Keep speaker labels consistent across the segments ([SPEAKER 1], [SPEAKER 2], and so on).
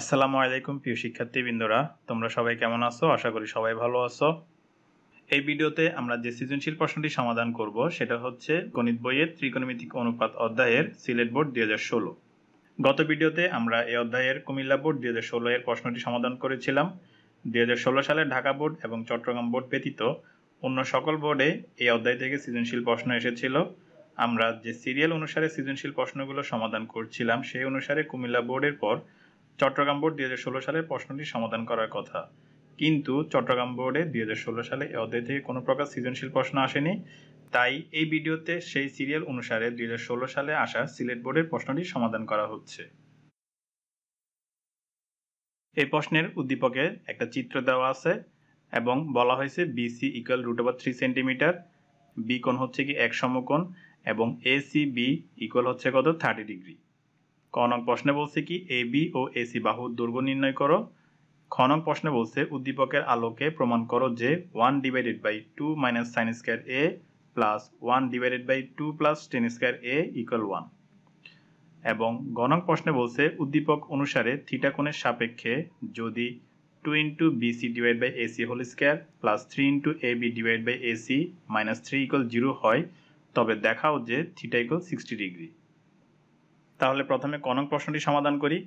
[SPEAKER 1] আসসালামু আলাইকুম প্রিয় শিক্ষার্থীবৃন্দরা, তোমরা সবাই কেমন আছো? আশা করি সবাই ভালো আছো। এই ভিডিওতে আমরা যে সৃজনশীল প্রশ্নটি সমাধান করব সেটা হচ্ছে গণিত বইয়ের ত্রিকোণমিতিক অনুপাত অধ্যায়ের সিলেট বোর্ড 2016। গত ভিডিওতে আমরা এই অধ্যায়ের কুমিল্লা বোর্ড 2016 এর প্রশ্নটি সমাধান করেছিলাম। 2016 সালে ঢাকা বোর্ড এবং চট্টগ্রাম বোর্ড ব্যতীত অন্য সকল বোর্ডে এই অধ্যায় থেকে সৃজনশীল প্রশ্ন এসেছিল। আমরা যে সিরিয়াল অনুসারে সৃজনশীল প্রশ্নগুলো সমাধান করছিলাম সেই অনুসারে কুমিল্লা বোর্ডের পর চট্টগ্রাম বোর্ড 2016 সালের প্রশ্নটি সমাধান করার কথা, কিন্তু চট্টগ্রাম বোর্ডে 2016 সালে এই অধ্যায় থেকে কোনো প্রকার সৃজনশীল প্রশ্ন আসেনি। তাই এই ভিডিওতে সেই সিরিয়াল অনুসারে 2016 সালে আসা সিলেট বোর্ডের প্রশ্নটি সমাধান করা হচ্ছে। এই প্রশ্নের উদ্দীপকে একটা চিত্র দেওয়া আছে এবং বলা হয়েছে বিসি ইকুয়াল √3 সেন্টিমিটার, বি কোণ হচ্ছে কি এক সমকোণ এবং এসি বি ইকুয়াল হচ্ছে কত 30 ডিগ্রি। ক নং প্রশ্নে বলছে কি এ বি ও এসি বাহুর দৈর্ঘ্য নির্ণয় করো। খ নং প্রশ্নে বলছে উদ্দীপকের আলোকে প্রমাণ করো যে 1/2 মাইনাস সাইন স্কয়ার এ প্লাস 1/2 প্লাস টেন স্কয়ার এ ইকুয়াল 1। এবং গ নং প্রশ্নে বলছে উদ্দীপক অনুসারে থিটা কোণের সাপেক্ষে যদি 2 into BC divide by AC whole square plus 3 into A B divide by AC minus 3 equal 0 হয়, তবে দেখাও যে থিটা ইকুয়াল 60 ডিগ্রি। তাহলে প্রথমে ক নং প্রশ্নটি সমাধান করি।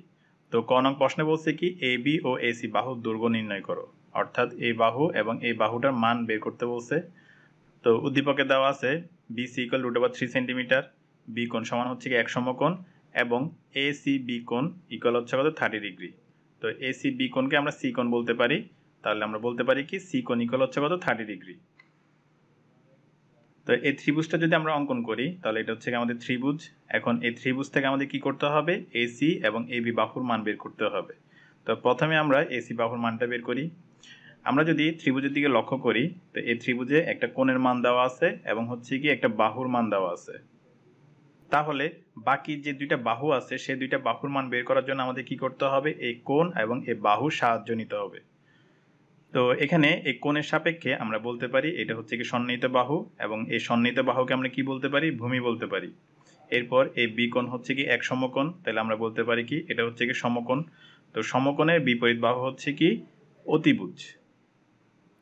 [SPEAKER 1] তো ক নং প্রশ্নে বলছে কি এ বি ও এসি বাহুর দৈর্ঘ্য নির্ণয় করো, অর্থাৎ এই বাহু এবং এই বাহুটার মান বের করতে বলছে। তো উদ্দীপকে দেওয়া আছে বিসি ইকুয়াল √3 সেন্টিমিটার, বি কোণ সমান হচ্ছে কি এক সমকোণ এবং এসি বি কোণ ইকুয়াল হচ্ছে কত 30 ডিগ্রি। তো এসি বি কোণকে আমরা সি কোণ বলতে পারি, তাহলে আমরা বলতে পারি কি সি কোণ ইকুয়াল হচ্ছে কত 30 ডিগ্রি। তো এই ত্রিভুজটা যদি আমরা অঙ্কন করি তাহলে এটা হচ্ছে আমাদের ত্রিভুজ। এখন এই ত্রিভুজ থেকে আমাদের কি করতে হবে, এসি এবং এবি বাহুর মান বের করতে হবে। তো প্রথমে আমরা এসি বাহুর মানটা বের করি। আমরা যদি ত্রিভুজের দিকে লক্ষ্য করি তো এই ত্রিভুজে একটা কোণের মান দেওয়া আছে এবং হচ্ছে কি একটা বাহুর মান দেওয়া আছে। তাহলে বাকি যে দুইটা বাহু আছে সেই দুইটা বাহুর মান বের করার জন্য আমাদের কি করতে হবে, এই কোণ এবং এই বাহুর সাহায্য নিতে হবে। তো এখানে এই কোণের সাপেক্ষে আমরা বলতে পারি এটা হচ্ছে কি সন্নিহিত বাহু এবং এই সন্নিহিত বাহুকে আমরা কি বলতে পারি, ভূমি বলতে পারি। এরপর এই বি কোণ হচ্ছে কি এক সমকোণ, তাহলে আমরা বলতে পারি কি এটা হচ্ছে কি সমকোণ। তো সমকোণের বিপরীত বাহু হচ্ছে কি অতিভুজ।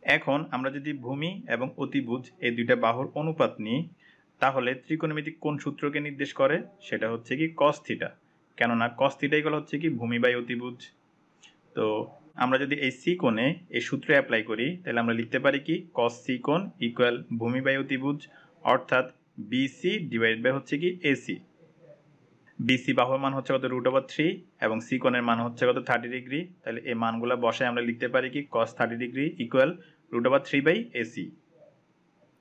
[SPEAKER 1] এখন আমরা যদি ভূমি এবং অতিভুজ এই দুইটা বাহুর অনুপাত নিই তাহলে ত্রিকোণমিতিক কোণ সূত্রকে নির্দেশ করে, সেটা হচ্ছে কি cos থিটা, কেননা cos থিটা ইকুয়াল হচ্ছে কি ভূমি বাই অতিভুজ। তো আমরা যদি এই সি কোণে এই সূত্র অ্যাপ্লাই করি তাহলে আমরা লিখতে পারি কি cos সি কোণ ইকুয়াল ভূমি বাই অতিভুজ, অর্থাৎ বিসি ডিভাইড বাই হচ্ছে কি এসি। বিসি বাহুর মান হচ্ছে কত √3 এবং সি কোণের মান হচ্ছে কত 30 ডিগ্রি। তাহলে এই মানগুলো বসায় আমরা লিখতে পারি কি cos 30 degree equal √3 by AC.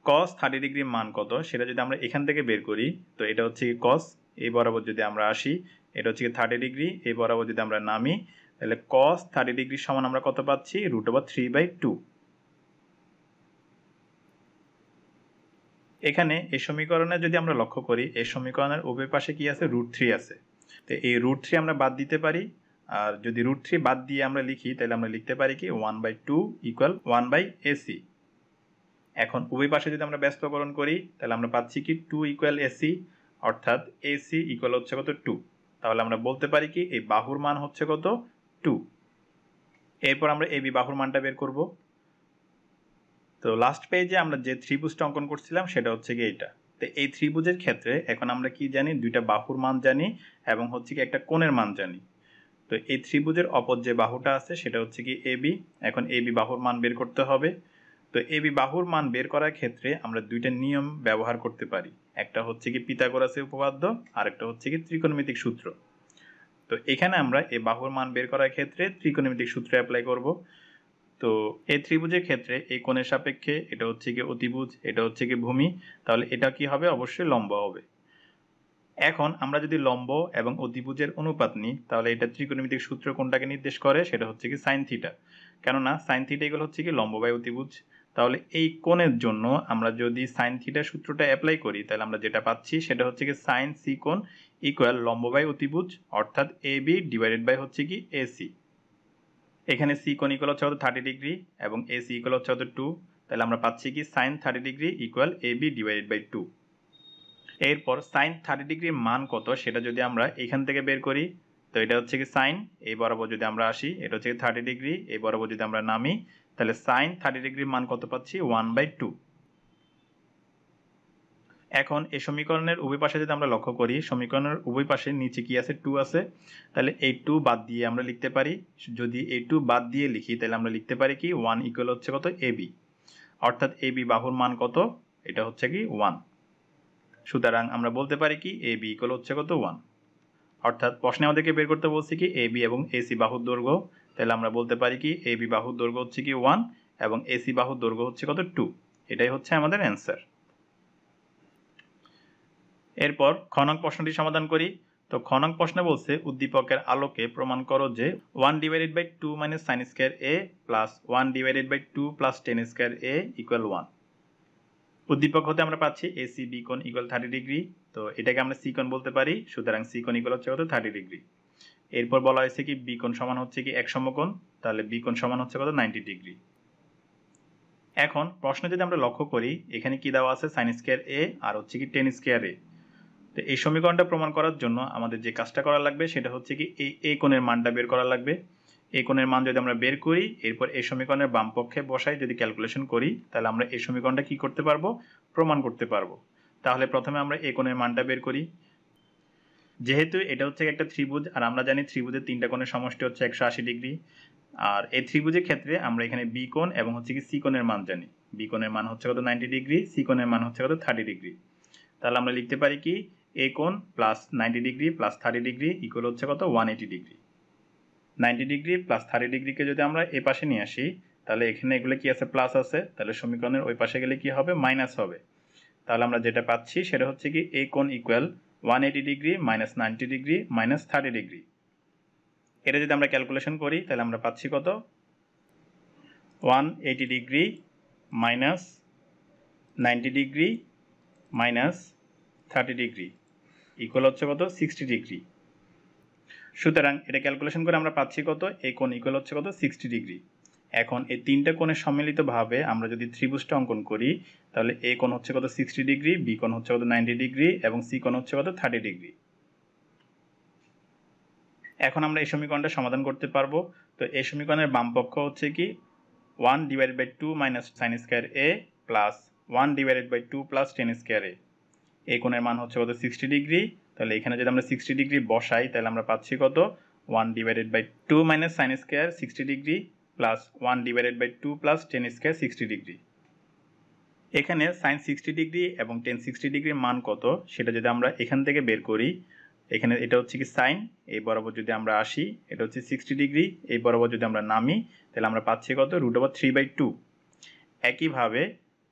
[SPEAKER 1] cos 30 ডিগ্রির মান কত সেটা যদি আমরা এখান থেকে বের করি তো এটা হচ্ছে কি cos, এই বরাবর যদি আমরা আসি এটা হচ্ছে কি 30 ডিগ্রি, এই বরাবর যদি আমরা নামি তাহলে cos 30 ডিগ্রি সমান আমরা কত পাচ্ছি √3/2। এখানে এই সমীকরণে যদি আমরা লক্ষ্য করি এই সমীকরণের উভয় পাশে কি আছে, √3 আছে। তো এই √3 আমরা বাদ দিতে পারি, আর যদি √3 বাদ দিয়ে আমরা লিখি তাহলে আমরা লিখতে পারি কি 1/2 ইকুয়াল 1/ac। এখন উভয় পাশে যদি আমরা ব্যস্তকরণ করি তাহলে আমরা পাচ্ছি কি 2 ইকুয়াল এসি, অর্থাৎ এসি ইকুয়াল হচ্ছে কত 2। তাহলে আমরা বলতে পারি কি এই বাহুর মান হচ্ছে কত 2। এরপর আমরা এবি বাহুর মানটা বের করব। তো লাস্ট পেজে আমরা যে ত্রিভুজটা অঙ্কন করছিলাম সেটা হচ্ছে কি এইটা। তো এই ত্রিভুজের ক্ষেত্রে এখন আমরা কি জানি, দুইটা বাহুর মান জানি এবং হচ্ছে কি একটা কোণের মান জানি। তো এই ত্রিভুজের অপর যে বাহুটা আছে সেটা হচ্ছে কি এবি। এখন এবি বাহুর মান বের করতে হবে। তো এবি বাহুর মান বের করার ক্ষেত্রে আমরা দুইটা নিয়ম ব্যবহার করতে পারি, একটা হচ্ছে কি পিথাগোরাসের উপপাদ্য আর একটা হচ্ছে কি ত্রিকোণমিতিক সূত্র। তো এখানে আমরা এই বাহুর মান বের করার ক্ষেত্রে ত্রিকোণমিতিক সূত্র অ্যাপ্লাই করব। তো এই ত্রিভুজের ক্ষেত্রে এই কোণের সাপেক্ষে এটা হচ্ছে কি অতিভুজ, এটা হচ্ছে কি ভূমি, তাহলে এটা কি হবে, অবশ্যই লম্ব হবে। এখন আমরা যদি লম্ব এবং অতিভুজের অনুপাত নিই তাহলে এটা ত্রিকোণমিতিক সূত্র কোনটাকে নির্দেশ করে, সেটা হচ্ছে কি সাইন থিটা, কেননা সাইন থিটা এগুলো হচ্ছে কি লম্ব বাই অতিভুজ। তাহলে এই কোণের জন্য আমরা যদি সাইন থিটা সূত্রটা অ্যাপ্লাই করি তাহলে আমরা যেটা পাচ্ছি সেটা হচ্ছে কি সাইন সি কোণ ইকুয়াল লম্ব বাই অতিভুজ, অর্থাৎ এ বি ডিভাইডেড বাই হচ্ছে কি এসি। এখানে সি কোণ ইকুয়াল হচ্ছে 30 ডিগ্রি এবং এসি ইকুয়াল হচ্ছে 2, তাহলে আমরা পাচ্ছি কি sine 30 degree equal A B divided by 2। এরপর সাইন 30 ডিগ্রির মান কত সেটা যদি আমরা এখান থেকে বের করি তো এটা হচ্ছে কি সাইন, এই বরাবর যদি আমরা আসি এটা হচ্ছে কি 30 ডিগ্রি, এই বরাবর যদি আমরা নামি তাহলে সাইন 30 ডিগ্রির মান কত পাচ্ছি 1/2। এখন এই সমীকরণের উভয় পাশে যদি আমরা লক্ষ্য করি, সমীকরণের উভয় পাশে নিচে কি আছে 2 আছে, তাহলে এই 2 বাদ দিয়ে আমরা লিখতে পারি, যদি এই 2 বাদ দিয়ে লিখি তাহলে আমরা লিখতে পারি কি 1 ইকুয়াল হচ্ছে কত AB, অর্থাৎ AB বাহুর মান কত, এটা হচ্ছে কি 1। সুতরাং আমরা বলতে পারি কি AB ইকুয়াল হচ্ছে কত 1, অর্থাৎ প্রশ্নে আমাদেরকে বের করতে বলছি কি AB এবং AC বাহুর দৈর্ঘ্য, তাহলে আমরা বলতে পারি কি AB বাহুর দৈর্ঘ্য হচ্ছে কি 1 এবং AC বাহুর দৈর্ঘ্য হচ্ছে কত 2, এটাই হচ্ছে আমাদের অ্যান্সার। এরপর খ নং প্রশ্নটি সমাধান করি। তো খ নং প্রশ্নে বলছে উদ্দীপকের আলোকে প্রমাণ করো যে 1/2 - sin square a plus 1/2 plus tan square a equal 1। উদ্দীপক হতে আমরা পাচ্ছি AC B কোণ ইকুয়াল 30 ডিগ্রি, তো এটাকে আমরা C কোণ বলতে পারি, সুতরাং C কোণ ইকুয়াল হচ্ছে কত 30 ডিগ্রি। এরপর বলা হয়েছে কি B কোণ সমান হচ্ছে কি এক সমকোণ, তাহলে B কোণ সমান হচ্ছে কত 90 ডিগ্রি। এখন প্রশ্নে যদি আমরা লক্ষ্য করি এখানে কি দেওয়া আছে sin স্কয়ার a আর হচ্ছে কি tan স্কয়ার a। তো এই সমীকরণটা প্রমাণ করার জন্য আমাদের যে কাজটা করা লাগবে সেটা হচ্ছে কি এই কোণের মানটা বের করা লাগবে। এই কোণের মান যদি আমরা বের করি, এরপর এই সমীকরণের বাম পক্ষে বসাই যদি ক্যালকুলেশন করি, তাহলে আমরা এই সমীকরণটা কি করতে পারবো, প্রমাণ করতে পারবো। তাহলে প্রথমে আমরা এই কোণের মানটা বের করি। যেহেতু এটা হচ্ছে একটা ত্রিভুজ আর আমরা জানি ত্রিভুজের তিনটা কোণের সমষ্টি হচ্ছে 180 ডিগ্রি, আর এই ত্রিভুজের ক্ষেত্রে আমরা এখানে বি কোণ এবং হচ্ছে কি সি কোণের মান জানি। বি কোণের মান হচ্ছে কত 90 ডিগ্রি, সি কোণের মান হচ্ছে কত 30 ডিগ্রি। তাহলে আমরা লিখতে পারি কি এ কোণ plus 90 degree plus 30 degree equal হচ্ছে কত 180 ডিগ্রি। 90 ডিগ্রি প্লাস 30 ডিগ্রিকে যদি আমরা এই পাশে নিয়ে আসি, তাহলে এখানে এগুলো কি আছে প্লাস আছে, তাহলে সমীকরণের ওই পাশে গেলে কি হবে মাইনাস হবে। তাহলে আমরা যেটা পাচ্ছি সেটা হচ্ছে কি এ কোণ equal 180 degree minus 90 degree minus 30 degree. এটা যদি আমরা ক্যালকুলেশন করি তাহলে আমরা পাচ্ছি কত 180 degree minus 90 degree minus 30 degree equal হচ্ছে কত 60 ডিগ্রি। সুতরাং এটা ক্যালকুলেশন করে আমরা পাচ্ছি কত এই কোণ ইকুয়াল হচ্ছে কত 60 ডিগ্রি। এখন এই তিনটা কোণের সম্মিলিতভাবে আমরা যদি ত্রিভুজটা অঙ্কন করি, তাহলে এ কোণ হচ্ছে কত 60 ডিগ্রি, বি কোণ হচ্ছে কত 90 ডিগ্রি এবং সি কোণ হচ্ছে কত 30 ডিগ্রি। এখন আমরা এই সমীকরণটা সমাধান করতে পারবো। তো এই সমীকরণের বাম পক্ষ হচ্ছে কি 1/2 minus sin square a plus 1/2 plus tan square a। এই কোণের মান হচ্ছে কত 60 ডিগ্রি, তাহলে এখানে যদি আমরা 60 ডিগ্রি বসাই তাহলে আমরা পাচ্ছি কত 1/2 minus sin square 60 degree plus 1/2 plus tan square 60 degree. এখানে sin 60 ডিগ্রি এবং tan 60 ডিগ্রির মান কত সেটা যদি আমরা এখান থেকে বের করি, এখানে এটা হচ্ছে কি সাইন, এই বরাবর যদি আমরা আসি এটা হচ্ছে 60 ডিগ্রি, এই বরাবর যদি আমরা নামি তাহলে আমরা পাচ্ছি কত √3/2। একইভাবে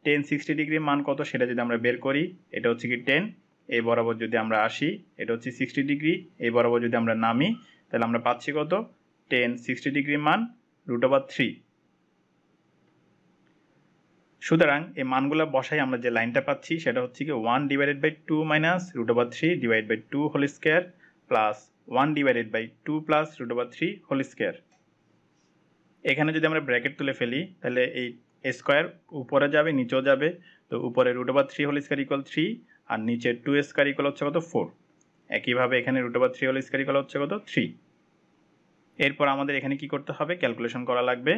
[SPEAKER 1] tan 60 ডিগ্রির মান কত সেটা যদি আমরা বের করি, এটা হচ্ছে কি 10, এই বরাবর যদি আমরা আসি এটা হচ্ছে 60 ডিগ্রি, এই বরাবর যদি আমরা নামি তাহলে আমরা পাচ্ছি কত tan 60 ডিগ্রির মান √3। সুতরাং এই মানগুলো বসাই আমরা যে লাইনটা পাচ্ছি সেটা হচ্ছে কি 1/2 minus √3/2 whole square plus 1/2 plus √3 whole square. এখানে যদি আমরা ব্র্যাকেট তুলে ফেলি তাহলে এই স্কয়ার উপরে যাবে নিচেও যাবে, তো উপরে √3 হোল স্কয়ার ইকুয়াল 3 আর নিচে 2 স্কয়ার ইকুয়াল হচ্ছে কত 4। একইভাবে এখানে √3 হোল স্কয়ার ইকুয়াল হচ্ছে কত 3। এরপর আমাদের এখানে কি করতে হবে, ক্যালকুলেশন করা লাগবে।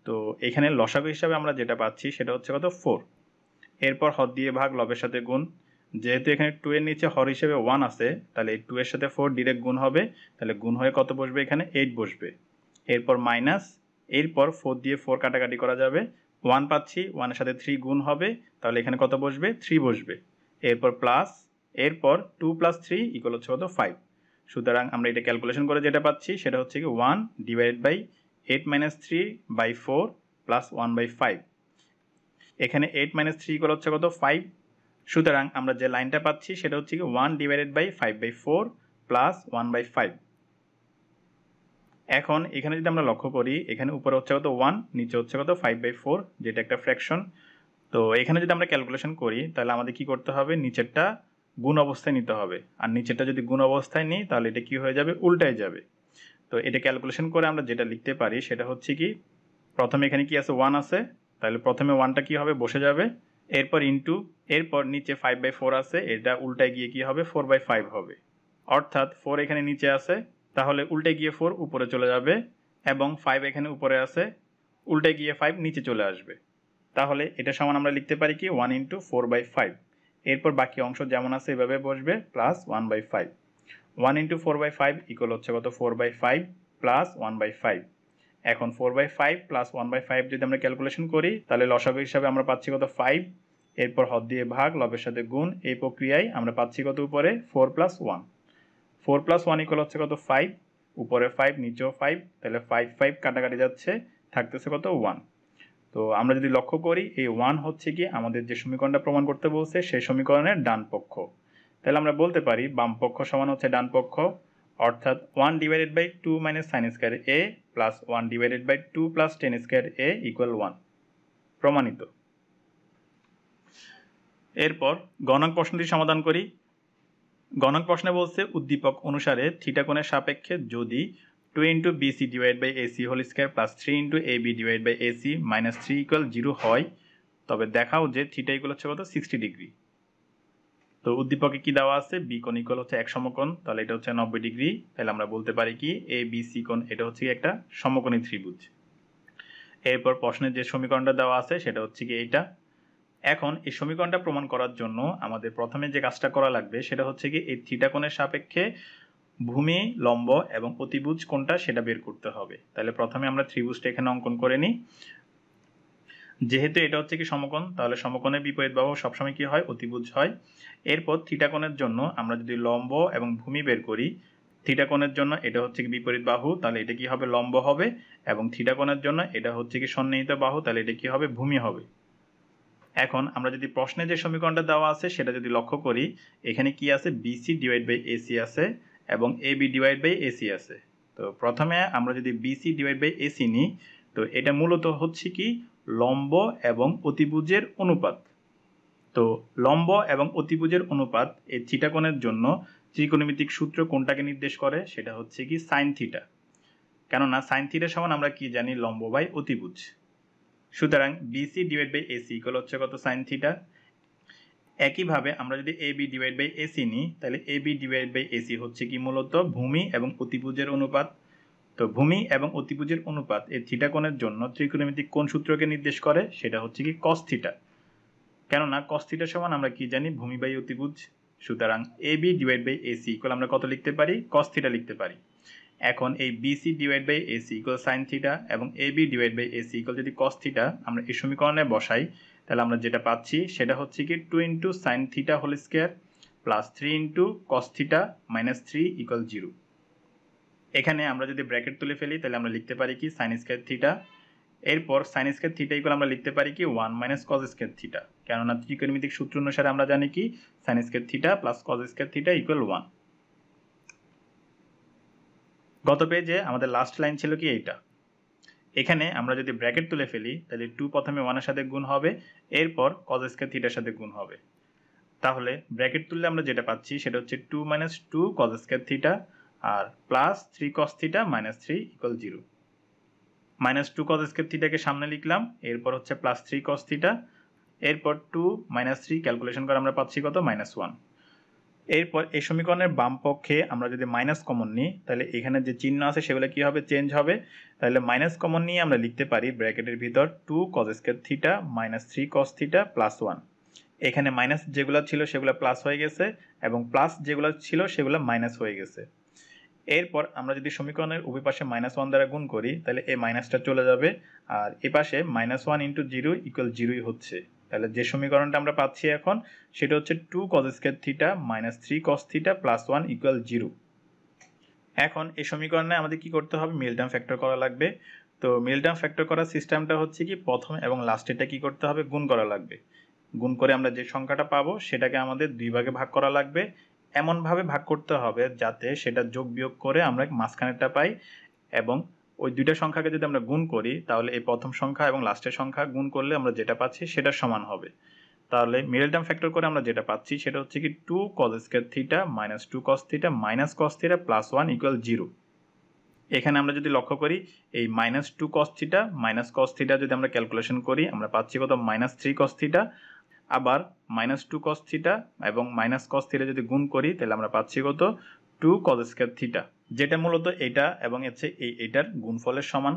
[SPEAKER 1] তো এখানে লসাগু হিসাবে আমরা যেটা পাচ্ছি সেটা হচ্ছে কত 4। এরপর হর দিয়ে ভাগ, লবের সাথে গুণ। যেহেতু এখানে 2 এর নিচে হর হিসেবে 1 আছে, তাহলে এই 2 এর সাথে 4 ডিরেক্ট গুণ হবে, তাহলে গুণ হয়ে কত বসবে এখানে 8 বসবে। এরপর মাইনাস, এরপর 4 দিয়ে 4 কাটাকাটি করা যাবে, 1 পাচ্ছি, 1 এর সাথে 3 গুণ হবে, তাহলে এখানে কত বসবে 3 বসবে। এরপর প্লাস, এরপর 2 প্লাস 3 ইকুয়াল হচ্ছে কত 5। সুতরাং আমরা এটা ক্যালকুলেশন করে যেটা পাচ্ছি সেটা হচ্ছে কি 1/8 - 3/4 প্লাস 1/5। এখানে 8 - 3 ইকুয়াল হচ্ছে কত 5। সুতরাং আমরা যে লাইনটা পাচ্ছি সেটা হচ্ছে কি 1/5/4 প্লাস 1/5। এখন এখানে যদি আমরা লক্ষ্য করি এখানে উপরে হচ্ছে কত 1, নিচে হচ্ছে কত 5/4, যেটা একটা ফ্র্যাকশন। তো এখানে যদি আমরা ক্যালকুলেশন করি তাহলে আমাদের কি করতে হবে, নিচেরটা গুণ অবস্থায় নিতে হবে, আর নিচেরটা যদি গুণ অবস্থায় নিই তাহলে এটা কি হয়ে যাবে, উল্টায় যাবে। তো এটা ক্যালকুলেশন করে আমরা যেটা লিখতে পারি সেটা হচ্ছে কি প্রথমে এখানে কি আছে 1 আছে, তাহলে প্রথমে 1টা কি হবে বসে যাবে, এরপর ইনটু, এরপর নিচে 5/4 আছে, এটা উল্টায় গিয়ে কি হবে 4/5 হবে। অর্থাৎ 4 এখানে নিচে আছে, তাহলে উল্টে গিয়ে 4 উপরে চলে যাবে এবং 5 এখানে উপরে আছে, উল্টে গিয়ে 5 নিচে চলে আসবে। তাহলে এটা সমান আমরা লিখতে পারি কি 1 ইন্টু 4/5। এরপর বাকি অংশ যেমন আছে এভাবে বসবে প্লাস 1/5। 1 ইন্টু 4/5 ইকুয়াল হচ্ছে কত 4/5 প্লাস 1/5। এখন 4/5 প্লাস 1/5 যদি আমরা ক্যালকুলেশন করি তাহলে লসাগু হিসাবে আমরা পাচ্ছি কত 5, এরপর হর দিয়ে ভাগ, লবের সাথে গুণ, এই প্রক্রিয়ায় আমরা পাচ্ছি কত উপরে 4 প্লাস 1। 4 প্লাস 1 ইকুয়াল হচ্ছে কত 5, উপরে 5 নিচেও 5, তাহলে 5 5 কাটাকাটি যাচ্ছে, থাকতেছে কত 1। তো আমরা যদি লক্ষ্য করি এই 1 হচ্ছে কি আমাদের যে সমীকরণটা প্রমাণ করতে বলছে সেই সমীকরণের ডান পক্ষ। তাহলে আমরা বলতে পারি বাম পক্ষ সমান হচ্ছে ডান পক্ষ, অর্থাৎ 1 divided by 2 minus sine square a plus 1 divided by 2 plus tan square a equal 1, প্রমাণিত। এরপর গণক প্রশ্নটি সমাধান করি। গণক প্রশ্নে বলছে উদ্দীপক অনুসারে থিটা কোণের সাপেক্ষে যদি 2 into BC divide by AC whole square plus 3 into AB divide by AC minus 3 equal 0 হয়, তবে দেখাও যে থিটা ইকুয়াল হচ্ছে কত 60 ডিগ্রি। তো উদ্দীপকে কি দেওয়া আছে, বি কোণ ইকুয়াল হচ্ছে এক সমকোণ, তাহলে এটা হচ্ছে 90 ডিগ্রি। তাহলে আমরা বলতে পারি কি এ বি সি কোণ এটা হচ্ছে একটা সমকোণী ত্রিভুজ। এরপর প্রশ্নের যে সমীকরণটা দেওয়া আছে সেটা হচ্ছে কি এইটা। এখন এই সমীকরণটা প্রমাণ করার জন্য আমাদের প্রথমে যে কাজটা করা লাগবে সেটা হচ্ছে কি এই থিটা কোণের সাপেক্ষে ভূমি, লম্ব এবং অতিভুজ কোণটা সেটা বের করতে হবে। তাহলে প্রথমে আমরা ত্রিভুজটা এখানে অঙ্কন করে নিই। যেহেতু এটা হচ্ছে কি সমকোণ, তাহলে সমকোণের বিপরীত বাহু সবসময় কি হয়, অতিভুজ হয়। এরপর থিটা কোণের জন্য আমরা যদি লম্ব এবং ভূমি বের করি, থিটা কোণের জন্য এটা হচ্ছে কি বিপরীত বাহু, তাহলে এটা কি হবে লম্ব হবে, এবং থিটা কোণের জন্য এটা হচ্ছে কি সন্নিহিত বাহু, তাহলে এটা কি হবে ভূমি হবে। এখন আমরা যদি প্রশ্নে যে সমীকরণটা দেওয়া আছে সেটা যদি লক্ষ্য করি, এখানে কি আছে বিসি ডিভাইড বাই এসি আছে এবং এবি ডিভাইড বাই এসি আছে। তো প্রথমে আমরা যদি বিসি ডিভাইড বাই এসি নিই, তো এটা মূলত হচ্ছে কি লম্ব এবং অতিভুজের অনুপাত। তো লম্ব এবং অতিভুজের অনুপাত এই থিটা কোণের জন্য ত্রিকোণমিতিক সূত্র কোনটাকে নির্দেশ করে, সেটা হচ্ছে কি সাইন থিটা। কেননা সাইন থিটা সমান আমরা কি জানি লম্ব বাই অতিভুজ। সুতরাং BC divide by AC equal হচ্ছে কত সাইন থিটা। একইভাবে আমরা যদি এবি ডিভাইড বাই এসি নিই, তাহলে এবি ডিভাইড বাই এসি হচ্ছে কি মূলত ভূমি এবং অতিভুজের অনুপাত। তো ভূমি এবং অতিভুজের অনুপাত এই থিটা কোণের জন্য ত্রিকোণমিতিক কোন সূত্রকে নির্দেশ করে, সেটা হচ্ছে কি কস থিটা। কেননা কস থিটা সমান আমরা কি জানি ভূমি বাই অতিভুজ। সুতরাং AB divide by AC equal আমরা কত লিখতে পারি, কস থিটা লিখতে পারি। এখন এই BC divide by AC equal sine theta এবং AB divide by AC equal যদি কস থিটা আমরা এই সমীকরণে বসাই, তাহলে আমরা যেটা পাচ্ছি সেটা হচ্ছে কি 2 into sine theta whole square plus 3 into cos theta minus 3 equal 0। এখানে আমরা যদি ব্র্যাকেট তুলে ফেলি তাহলে আমরা লিখতে পারি কি সাইন স্কয়ার থিটা, এরপর সাইন স্কয়ার থিটা ইকুয়াল আমরা লিখতে পারি কি 1 মাইনাস কস স্কয়ার থিটা। কেননা ত্রিকোণমিতিক সূত্র অনুসারে আমরা জানি কি sine square theta plus cos square theta equal 1। গত পেজে আমাদের লাস্ট লাইন ছিল কি এইটা। এখানে আমরা যদি ব্র্যাকেট তুলে ফেলি তাহলে 2 প্রথমে 1 এর সাথে গুণ হবে, এরপর cos স্কয়ার থিটার সাথে গুণ হবে। তাহলে ব্র্যাকেট তুললে আমরা যেটা পাচ্ছি সেটা হচ্ছে 2 মাইনাস 2 cos স্কয়ার থিটা আর plus 3 cos theta minus 3 equal 0। Minus 2 cos square থিটাকে সামনে লিখলাম, এরপর হচ্ছে প্লাস 3 cos থিটা, এরপর 2 মাইনাস 3 ক্যালকুলেশন করে আমরা পাচ্ছি কত মাইনাস 1। এরপর এই সমীকরণের বাম পক্ষে আমরা যদি মাইনাস কমন নিই তাহলে এখানে যে চিহ্ন আছে সেগুলো কি হবে, চেঞ্জ হবে। তাহলে মাইনাস কমন নিয়ে আমরা লিখতে পারি ব্র্যাকেটের ভিতর 2 cos square theta minus 3 cos theta plus 1। এখানে মাইনাস যেগুলো ছিল সেগুলো প্লাস হয়ে গেছে এবং প্লাস যেগুলো ছিল সেগুলো মাইনাস হয়ে গেছে। এরপর আমরা যদি সমীকরণের উভয় পাশে -1 দ্বারা গুণ করি তাহলে এই মাইনাসটা চলে যাবে আর এ পাশে -1 * 0 = 0 হচ্ছে। তাহলে যে সমীকরণটা আমরা পাচ্ছি এখন সেটা হচ্ছে 2 cos square theta minus 3 cos theta plus 1 = 0। এখন এই সমীকরণে আমাদের কি করতে হবে, মিল টার্ম ফ্যাক্টর করা লাগবে। তো মিল টার্ম ফ্যাক্টর করার সিস্টেমটা হচ্ছে কি প্রথম এবং লাস্টেরটা কি করতে হবে, গুণ করা লাগবে। গুণ করে আমরা যে সংখ্যাটা পাবো সেটাকে আমাদের দুই ভাগে ভাগ করা লাগবে। এমনভাবে ভাগ করতে হবে যাতে সেটা যোগ বিয়োগ করে আমরা মাঝখানেরটা পাই, এবং ওই দুইটা সংখ্যাকে যদি আমরা গুণ করি তাহলে এই প্রথম সংখ্যা এবং লাস্টের সংখ্যা গুণ করলে আমরা যেটা পাচ্ছি সেটা সমান হবে। তাহলে মিডল টার্ম ফ্যাক্টর করে আমরা যেটা পাচ্ছি সেটা হচ্ছে কি 2 cos square theta minus 2 cos theta minus cos theta plus 1 = 0। এখানে আমরা যদি লক্ষ্য করি এই -2 cos theta minus cos theta যদি আমরা ক্যালকুলেশন করি আমরা পাচ্ছি কত -3 cos থিটা, আবার -2 cos থিটা এবং -cos থিটা যদি গুণ করি তাহলে আমরা পাচ্ছি কত 2 cos স্কয়ার থিটা যেটা মূলত এটা এবং হচ্ছে এটার গুণফলের সমান।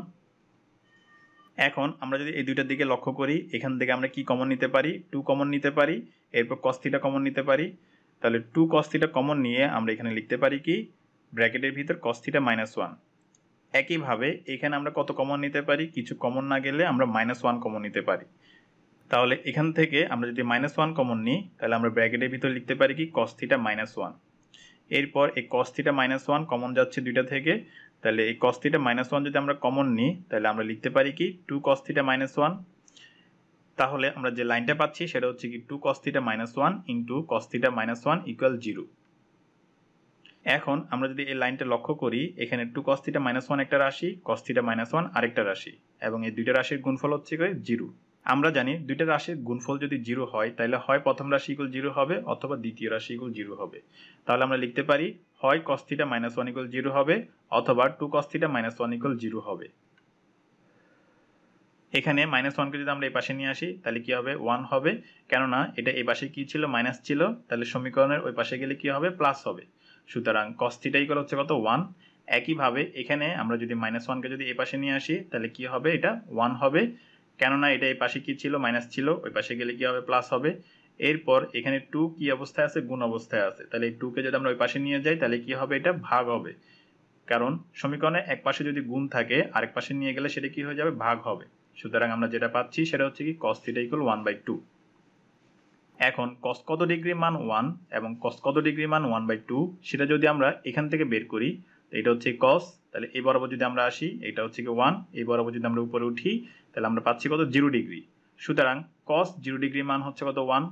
[SPEAKER 1] এখন আমরা যদি এই দুইটার দিকে লক্ষ্য করি, এখান থেকে আমরা কি কমন নিতে পারি? 2 কমন নিতে পারি, এরপর cos থিটা কমন নিতে পারি। তাহলে 2 cos থিটা কমন নিয়ে আমরা এখানে লিখতে পারি কি ব্র্যাকেটের ভিতর cos থিটা -1। একইভাবে এখানে আমরা কত কমন নিতে পারি? কিছু কমন না গেলে আমরা -1 কমন নিতে পারি। তাহলে এখান থেকে আমরা যদি -1 কমন নিই তাহলে আমরা ব্র্যাকেটের ভিতর লিখতে পারি কি cos থিটা -1। এরপর এই cos থিটা -1 কমন যাচ্ছে দুইটা থেকে, তাহলে এই cos থিটা -1 যদি আমরা কমন নিই তাহলে আমরা লিখতে পারি কি 2 cos থিটা -1। তাহলে আমরা যে লাইনটা পাচ্ছি সেটা হচ্ছে কি 2 cos theta -1 into cos theta -1 equal 0। এখন আমরা যদি এই লাইনটা লক্ষ্য করি, এখানে 2 cos থিটা -1 একটা রাশি, cos থিটা -1 আরেকটা রাশি, এবং এই দুইটা রাশির গুণফল হচ্ছে কি 0। আমরা জানি দুইটা রাশির গুণফল যদি 0 হয় তাহলে হয় প্রথম রাশি ইকুয়াল 0 হবে অথবা দ্বিতীয় রাশি ইকুয়াল 0 হবে। তাহলে আমরা লিখতে পারি হয় cos থিটা -1 ইকুয়াল 0 হবে অথবা 2 cos থিটা -1 ইকুয়াল 0 হবে। এখানে -1 কে যদি আমরা এই পাশে নিয়ে আসি তাহলে কি হবে 1 হবে, কেননা এটা এই পাশে কি ছিল মাইনাস ছিল, তাহলে সমীকরণের ওই পাশে গেলে কি হবে প্লাস হবে। সুতরাং cos থিটা ইকুয়াল হচ্ছে কত 1। একইভাবে এখানে আমরা যদি -1 কে যদি এই পাশে নিয়ে আসি তাহলে কি হবে এটা 1 হবে, কেননা এটা এই পাশে কি ছিল মাইনাস ছিল, ওই পাশে গেলে কি হবে প্লাস হবে। এরপর এখানে 2 কি অবস্থায় আছে? গুণ অবস্থায় আছে, তাহলে এই 2 কে যদি আমরা ওই পাশে নিয়ে যাই তাহলে কি হবে এটা ভাগ হবে, কারণ সমীকরণে এক পাশে যদি গুণ থাকে আরেক পাশে নিয়ে গেলে সেটা কি হয়ে যাবে ভাগ হবে। সুতরাং আমরা যেটা পাচ্ছি সেটা হচ্ছে কি cos থিটা ইকুয়াল 1/2। এখন cos কত ডিগ্রি মান 1 এবং cos কত ডিগ্রি মান 1/2 সেটা যদি আমরা এখান থেকে বের করি, এটা হচ্ছে cos, তাহলে এই বরাবর যদি আমরা আসি এটা হচ্ছে কি 1, এই বরাবর যদি আমরা উপরে উঠি তাহলে আমরা পাচ্ছি কত 0 ডিগ্রি। সুতরাং cos 0 ডিগ্রি মান হচ্ছে কত 1।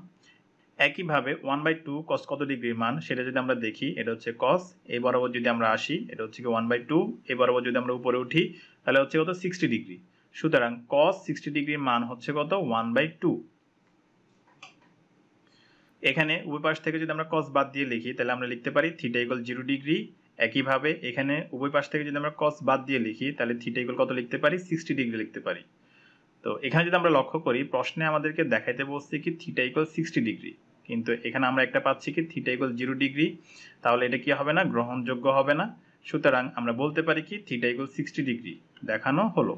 [SPEAKER 1] একইভাবে 1/2 cos কত ডিগ্রির মান সেটা যদি আমরা দেখি, এটা হচ্ছে cos, এই বরাবর যদি আমরা আসি এটা হচ্ছে কি 1/2, এই বরাবর যদি আমরা উপরে উঠি তাহলে হচ্ছে কত 60 ডিগ্রি। সুতরাং cos 60 ডিগ্রির মান হচ্ছে কত 1/2। এখানে উভয় পাশ থেকে যদি আমরা cos বাদ দিয়ে লিখি তাহলে আমরা লিখতে পারি থিটা ইকুয়াল 0 ডিগ্রি। একইভাবে এখানে উভয় পাশ থেকে যদি আমরা cos বাদ দিয়ে লিখি তাহলে থিটা ইকুয়াল কত লিখতে পারি 60 ডিগ্রি লিখতে পারি। তো এখানে যদি আমরা লক্ষ্য করি প্রশ্নে আমাদেরকে দেখাইতে বলছে কি থিটা ইকুয়াল 60 ডিগ্রি, কিন্তু এখানে আমরা একটা পাচ্ছি কি থিটা ইকুয়াল 0 ডিগ্রি, তাহলে এটা কি হবে না গ্রহণযোগ্য হবে না। সুতরাং আমরা বলতে পারি কি থিটা ইকুয়াল 60 ডিগ্রি দেখানো হলো।